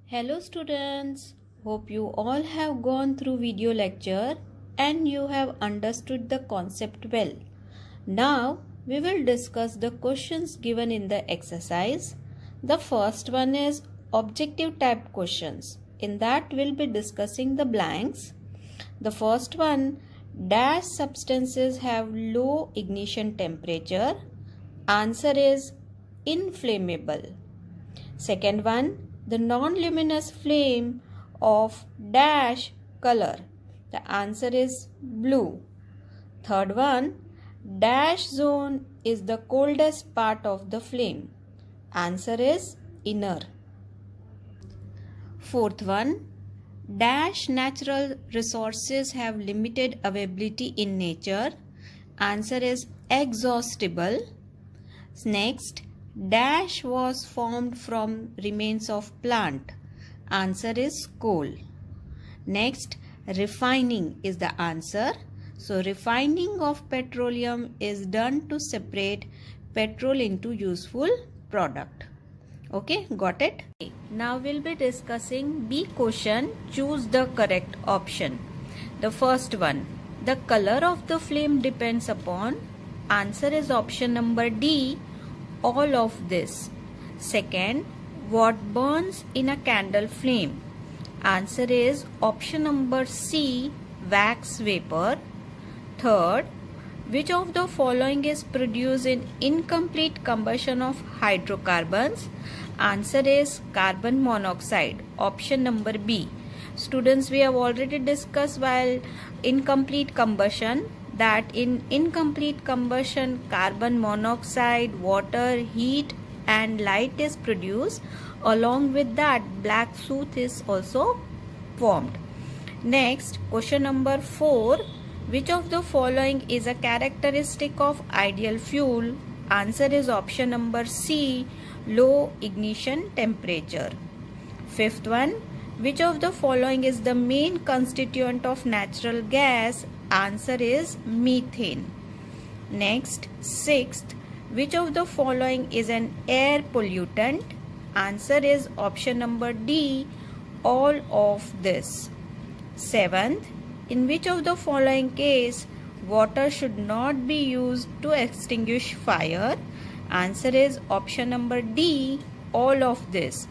Hello students, hope you all have gone through video lecture and you have understood the concept well. Now we will discuss the questions given in the exercise. The first one is objective type questions. In that we'll be discussing the blanks. The first one, dash substances have low ignition temperature. Answer is inflammable. Second one, the non-luminous flame of dash color. The answer is blue. Third one, dash zone is the coldest part of the flame. Answer is inner. Fourth one, dash natural resources have limited availability in nature. Answer is exhaustible. Next, dash was formed from remains of plant. Answer is coal. Next, refining is the answer. So, refining of petroleum is done to separate petrol into useful product. Okay, got it? Now we'll be discussing B question. Choose the correct option. The first one, the color of the flame depends upon. Answer is option number D, all of this. Second, what burns in a candle flame? Answer is option number C, wax vapor. Third, which of the following is produced in incomplete combustion of hydrocarbons? Answer is carbon monoxide, option number B. Students, we have already discussed while incomplete combustion that in incomplete combustion carbon monoxide, water, heat and light is produced. Along with that, black soot is also formed. Next, question number 4. Which of the following is a characteristic of ideal fuel? Answer is option number C, low ignition temperature. Fifth one, which of the following is the main constituent of natural gas? Answer is methane. Next, sixth, which of the following is an air pollutant? Answer is option number D, all of this. Seventh, in which of the following case water should not be used to extinguish fire? Answer is option number D, all of this.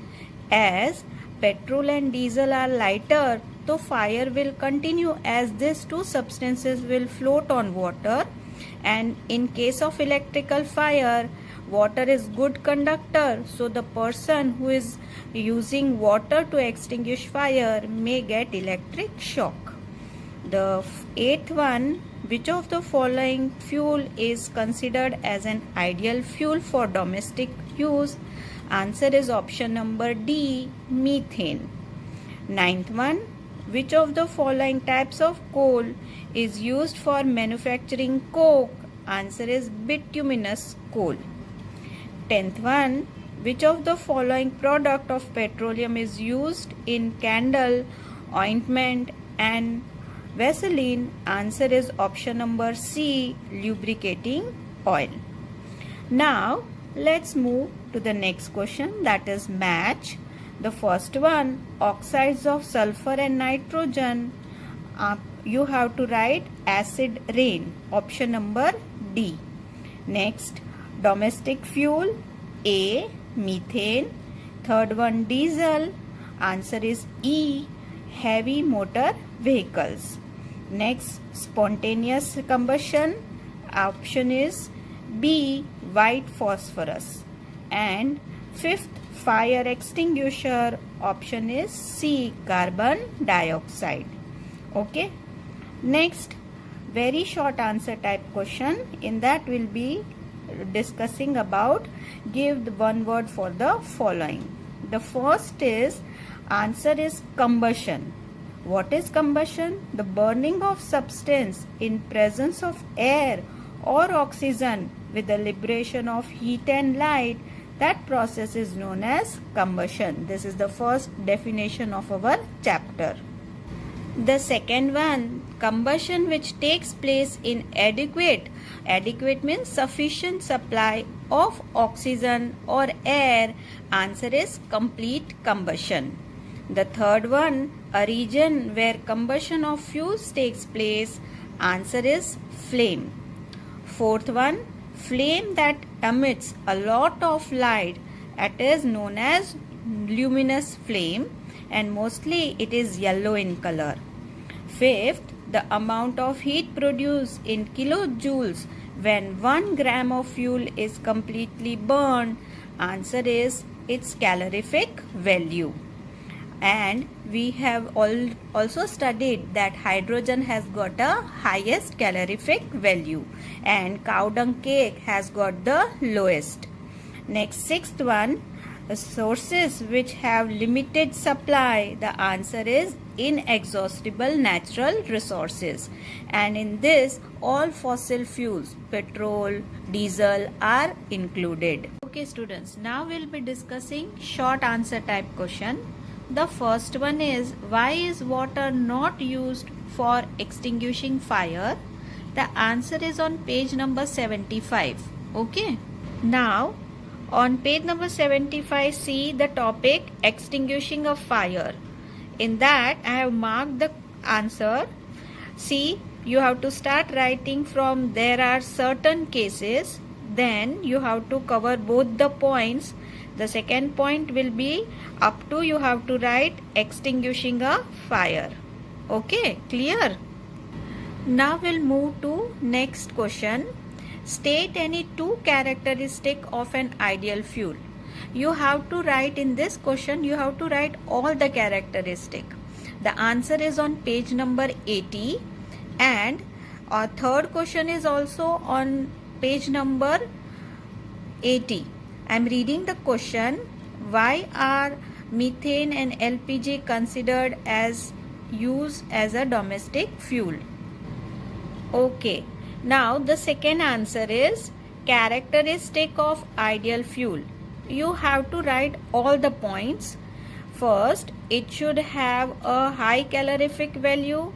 As petrol and diesel are lighter, so fire will continue as these two substances will float on water, and in case of electrical fire, water is good conductor, so the person who is using water to extinguish fire may get electric shock. The eighth one, which of the following fuel is considered as an ideal fuel for domestic use? Answer is option number D, methane. Ninth one, which of the following types of coal is used for manufacturing coke? Answer is bituminous coal. 10th one, which of the following product of petroleum is used in candle, ointment and Vaseline? Answer is option number C, lubricating oil. Now let's move to the next question, that is match. The first one, oxides of sulfur and nitrogen. You have to write acid rain, option number D. Next, domestic fuel, A, methane. Third one, diesel. Answer is E, heavy motor vehicles. Next, spontaneous combustion. Option is B, white phosphorus. And fifth, fire extinguisher. Option is C, carbon dioxide. Okay. Next, very short answer type question. In that we'll be discussing about give the one word for the following. The first is answer is combustion. What is combustion? The burning of substance in presence of air or oxygen with the liberation of heat and light. That process is known as combustion. This is the first definition of our chapter. The second one, combustion which takes place in adequate means sufficient supply of oxygen or air. Answer is complete combustion. The third one, a region where combustion of fuels takes place. Answer is flame. Fourth one, flame that emits a lot of light. It is known as luminous flame and mostly it is yellow in color. Fifth, the amount of heat produced in kilojoules when 1 gram of fuel is completely burned. Answer is its calorific value. And we have also studied that hydrogen has got a highest calorific value and cow dung cake has got the lowest. Next, sixth one, sources which have limited supply. The answer is inexhaustible natural resources, and in this all fossil fuels, petrol, diesel are included. Okay students, now we'll be discussing short answer type question. The first one is, why is water not used for extinguishing fire? The answer is on page number 75. Okay. Now, on page number 75, see the topic extinguishing a fire. In that, I have marked the answer. See, you have to start writing from there are certain cases. Then you have to cover both the points. The second point will be up to you have to write extinguishing a fire. Okay, clear? Now we'll move to next question. State any two characteristics of an ideal fuel. You have to write in this question, you have to write all the characteristics. The answer is on page number 80 and our third question is also on page number 80. I am reading the question. Why are methane and LPG considered as used as a domestic fuel? Okay. Now the second answer is characteristic of ideal fuel. You have to write all the points. First, it should have a high calorific value.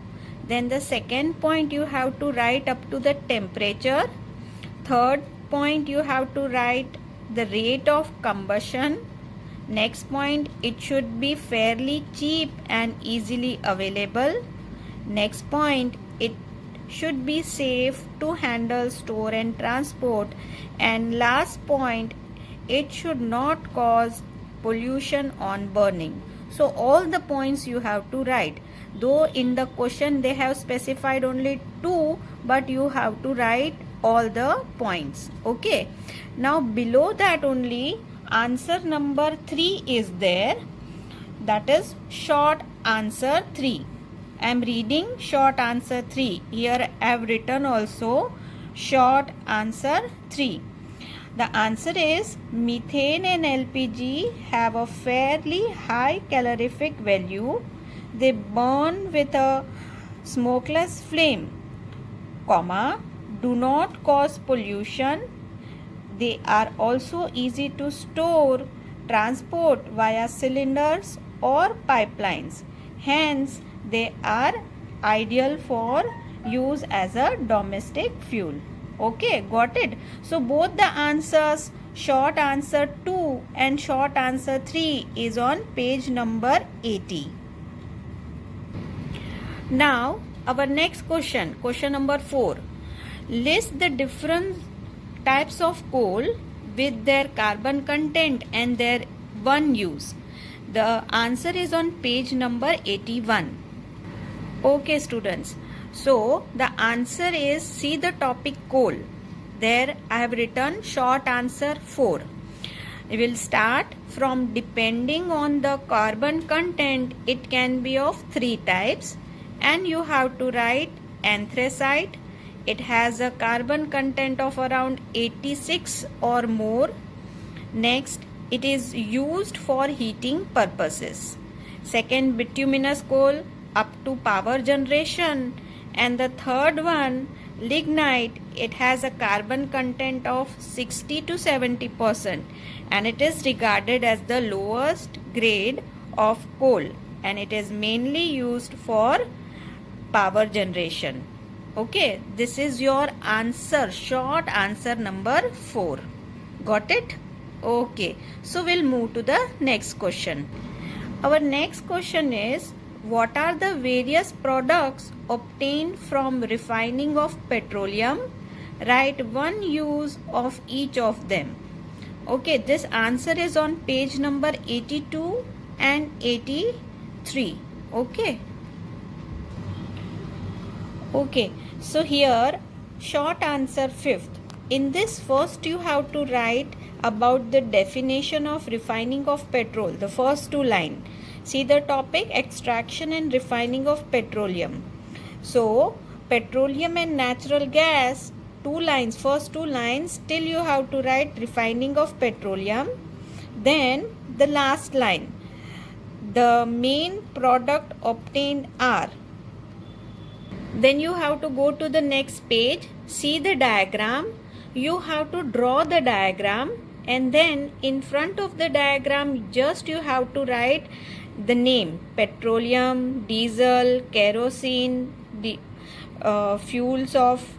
Then the second point you have to write up to the temperature. Third point you have to write the rate of combustion. Next point, it should be fairly cheap and easily available. Next point, it should be safe to handle, store and transport. And last point, it should not cause pollution on burning. So all the points you have to write. Though in the question they have specified only two, but you have to write all the points. Okay. Now below that only answer number 3 is there. That is short answer 3. I am reading short answer 3. Here I have written also short answer 3. The answer is methane and LPG have a fairly high calorific value. They burn with a smokeless flame, comma, do not cause pollution. They are also easy to store, transport via cylinders or pipelines. Hence, they are ideal for use as a domestic fuel. Okay, got it? So, both the answers, short answer 2 and short answer 3 is on page number 80. Now, our next question, question number 4. List the different types of coal with their carbon content and their one use. The answer is on page number 81. Okay students, so the answer is, see the topic coal. There I have written short answer 4. We will start from depending on the carbon content. It can be of 3 types and you have to write anthracite. It has a carbon content of around 86 or more. Next, it is used for heating purposes. Second, bituminous coal up to power generation. And the third one, lignite. It has a carbon content of 60 to 70% and it is regarded as the lowest grade of coal and it is mainly used for power generation. Okay, this is your answer, short answer number 4. Got it? Okay, so we'll move to the next question. Our next question is, what are the various products obtained from refining of petroleum? Write one use of each of them. Okay, this answer is on page number 82 and 83. Okay, so here short answer fifth. In this first you have to write about the definition of refining of petrol, the first two lines. See the topic, extraction and refining of petroleum. So petroleum and natural gas, two lines, first two lines, still you have to write refining of petroleum. Then the last line, the main product obtained are. Then you have to go to the next page, see the diagram. You have to draw the diagram, and then in front of the diagram just you have to write the name, petroleum, diesel, kerosene, the fuels of,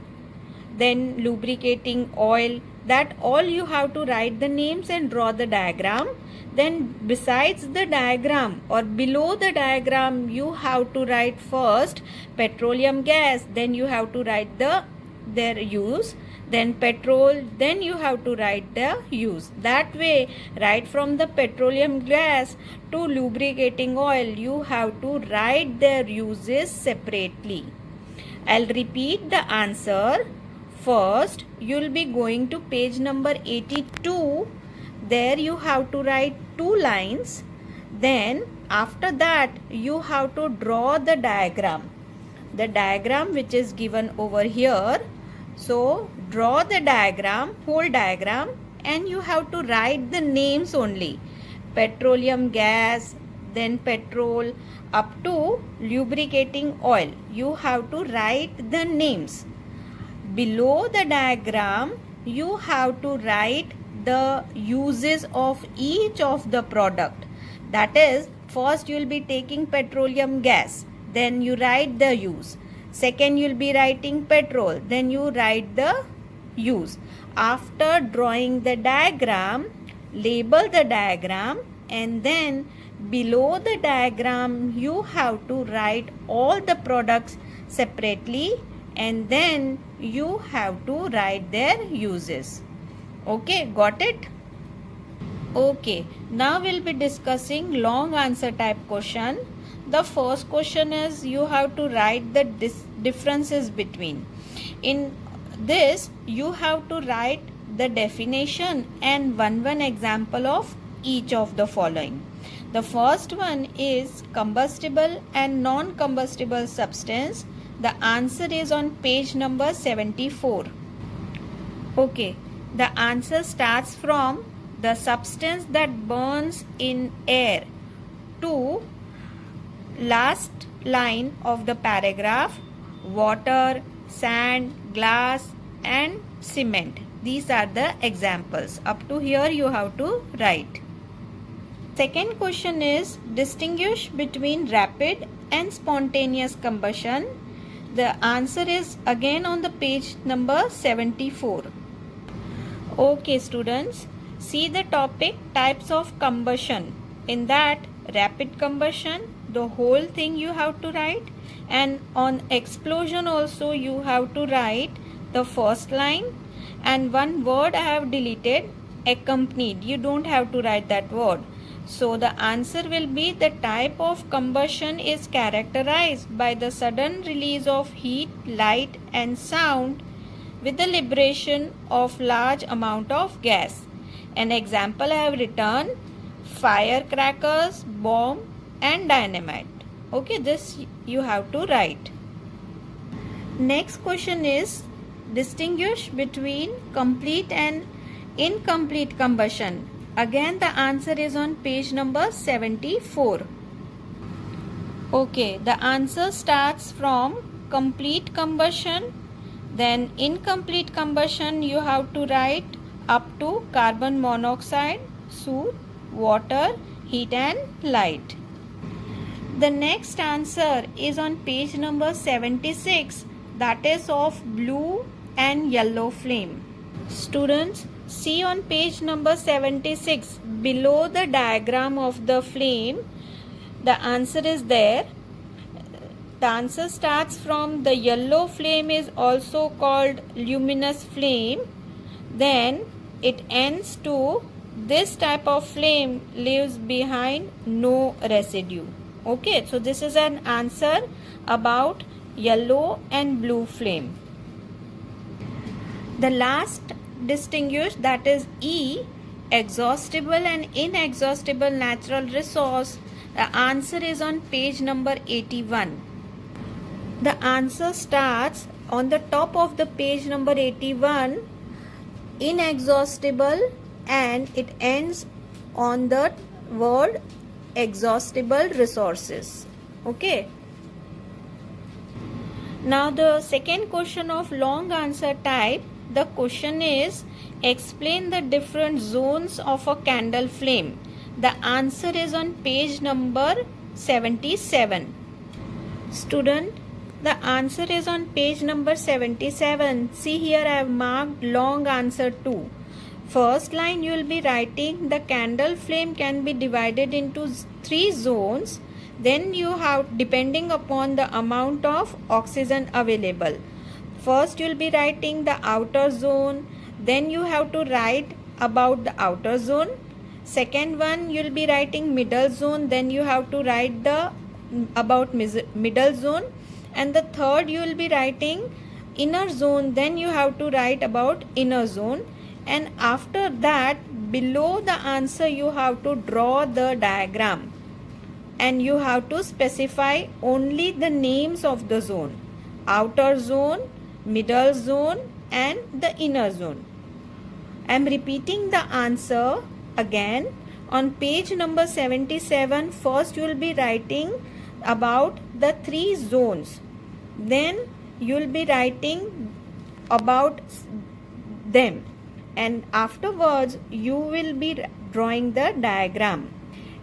then lubricating oil. That all you have to write the names and draw the diagram. Then besides the diagram or below the diagram you have to write first petroleum gas, then you have to write their use, then petrol, then you have to write the use. That way, right from the petroleum gas to lubricating oil, you have to write their uses separately. I'll repeat the answer. First, you'll be going to page number 82. There you have to write two lines. Then after that, you have to draw the diagram. The diagram which is given over here. So draw the diagram, whole diagram, and you have to write the names only. Petroleum gas, then petrol, up to lubricating oil. You have to write the names. Below the diagram, you have to write the uses of each of the product. That is, first you will be taking petroleum gas, then you write the use. Second, you will be writing petrol, then you write the use. After drawing the diagram, label the diagram, and then below the diagram you have to write all the products separately, and then you have to write their uses. Okay, got it? Okay, now we'll be discussing long answer type question. The first question is, you have to write the differences between. In this, you have to write the definition and one example of each of the following. The first one is combustible and non-combustible substance. The answer is on page number 74. Okay, the answer starts from the substance that burns in air to last line of the paragraph, water, sand, glass and cement. These are the examples. Up to here you have to write. Second question is, distinguish between rapid and spontaneous combustion. The answer is again on the page number 74. Okay students, see the topic types of combustion. In that, rapid combustion, the whole thing you have to write, and on explosion also you have to write the first line, and one word I have deleted, accompanied. You don't have to write that word. So the answer will be, the type of combustion is characterized by the sudden release of heat, light and sound with the liberation of large amount of gas. An example I have written, firecrackers, bomb and dynamite. Okay, this you have to write. Next question is, distinguish between complete and incomplete combustion. Again, the answer is on page number 74. Okay, the answer starts from complete combustion. Then incomplete combustion you have to write up to carbon monoxide, soot, water, heat and light. The next answer is on page number 76, that is of blue and yellow flame. Students, see on page number 76, below the diagram of the flame, The answer is there. The answer starts from the yellow flame is also called luminous flame. Then it ends to this type of flame leaves behind no residue. Okay, so this is an answer about yellow and blue flame. The last distinguished, that is E, exhaustible and inexhaustible natural resource. The answer is on page number 81. The answer starts on the top of the page number 81, inexhaustible, and it ends on the word exhaustible resources. Okay. Now the second question of long answer type, the question is explain the different zones of a candle flame. The answer is on page number 77. Student, the answer is on page number 77. See here, I have marked long answer 2. First line you will be writing the candle flame can be divided into 3 zones. Then you have, depending upon the amount of oxygen available. First you will be writing the outer zone. Then you have to write about the outer zone. Second one you will be writing middle zone. Then you have to write the about middle zone. And the third you will be writing inner zone. Then you have to write about inner zone. And after that, below the answer you have to draw the diagram. And you have to specify only the names of the zone. Outer zone, middle zone and the inner zone. I am repeating the answer again. On page number 77, first you will be writing about the 3 zones. Then you will be writing about them. And afterwards you will be drawing the diagram.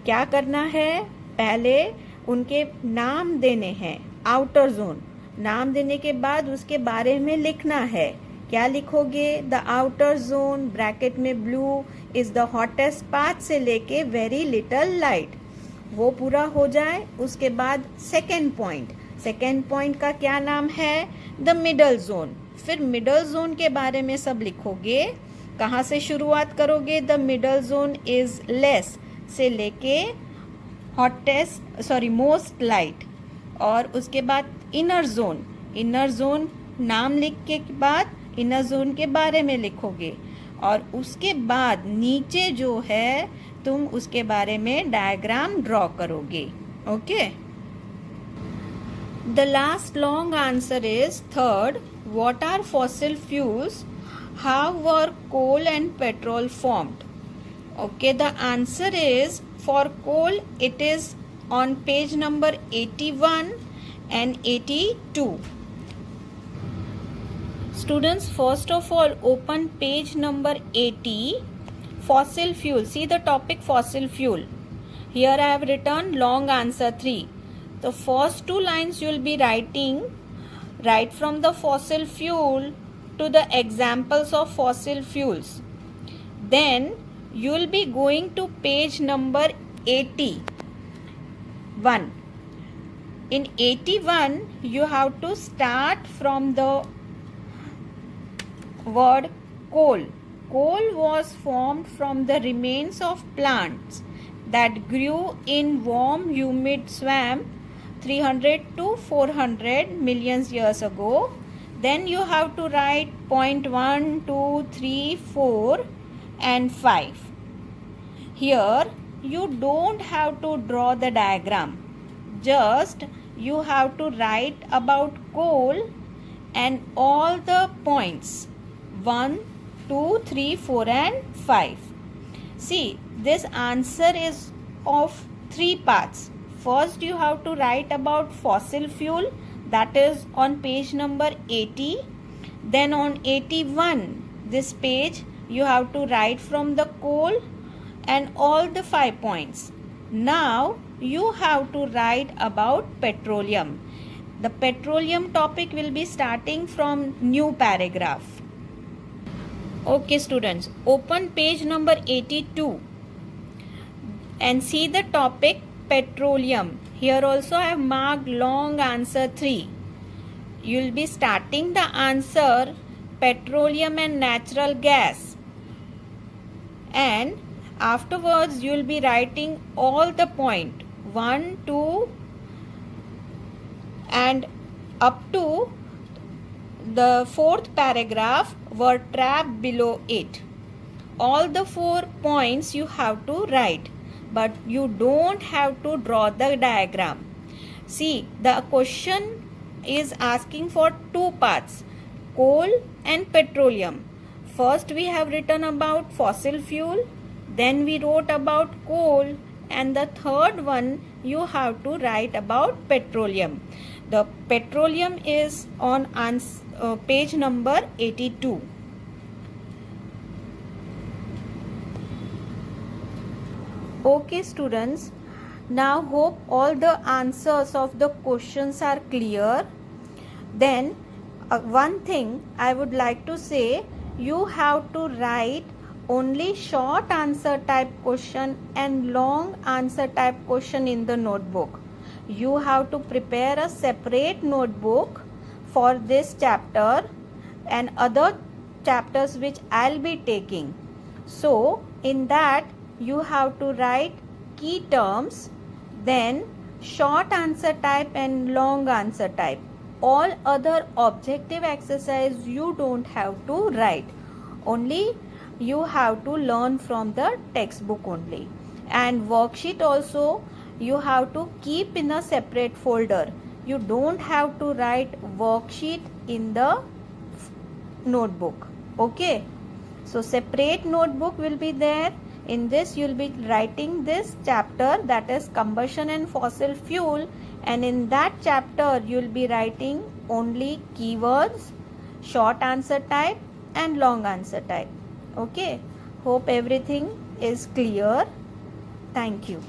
क्या करना है? पहले उनके नाम देने हैं. Outer zone नाम देने के बाद उसके बारे में लिखना है. क्या लिखोगे? द आउटर जोन ब्रैकेट में blue is the hottest path से लेके वेरी लिटल लाइट. वो पूरा हो जाए उसके बाद सेकेंड पॉइंट का क्या नाम है? The middle zone. फिर मिडल जोन के बारे में सब लिखोगे. कहाँ से शुरुआत करोगे? The middle zone is less से लेके मोस्ट लाइट. और उसके बाद इनर जोन नाम लिख के बाद इनर जोन के बारे में लिखोगे. और उसके बाद नीचे जो है तुम उसके बारे में डायग्राम ड्रॉ करोगे. Okay. The last long answer is third. What are fossil fuels? How were coal and petrol formed? Okay, the answer is for coal it is on page number 81 and 82. Students, first of all open page number 80. Fossil fuel. See the topic fossil fuel. Here I have written long answer 3. The first 2 lines you will be writing right from the fossil fuel to the examples of fossil fuels. Then you will be going to page number 81. In 81 you have to start from the word coal. Coal was formed from the remains of plants that grew in warm humid swamp 300 to 400 million years ago. Then you have to write point 1, 2, 3, 4 and 5. Here you don't have to draw the diagram. Just you have to write about coal and all the points 1, 2, 3, 4 and 5. See, this answer is of 3 parts. First you have to write about fossil fuel. That is on page number 80. Then on 81, this page you have to write from the coal and all the 5 points. Now you have to write about petroleum. The petroleum topic will be starting from new paragraph. Okay students, open page number 82 and see the topic petroleum. Here also I have marked long answer 3. You will be starting the answer petroleum and natural gas, and afterwards you will be writing all the point 1, 2 and up to the 4th paragraph were trapped below it. All the 4 points you have to write, but you don't have to draw the diagram. See, the question is asking for 2 parts, coal and petroleum. First we have written about fossil fuel, then we wrote about coal, and the third one you have to write about petroleum. The petroleum is on page number 82. Okay students, now hope all the answers of the questions are clear. Then one thing I would like to say, you have to write only short answer type question and long answer type question in the notebook. You have to prepare a separate notebook for this chapter and other chapters which I'll be taking. So in that you have to write key terms, then short answer type and long answer type. All other objective exercise you don't have to write. Only you have to learn from the textbook only. And worksheet also you have to keep in a separate folder. You don't have to write worksheet in the notebook. Okay. So separate notebook will be there. In this you will be writing this chapter, that is combustion and fossil fuel, and in that chapter you will be writing only keywords, short answer type and long answer type. Okay. Hope everything is clear. Thank you.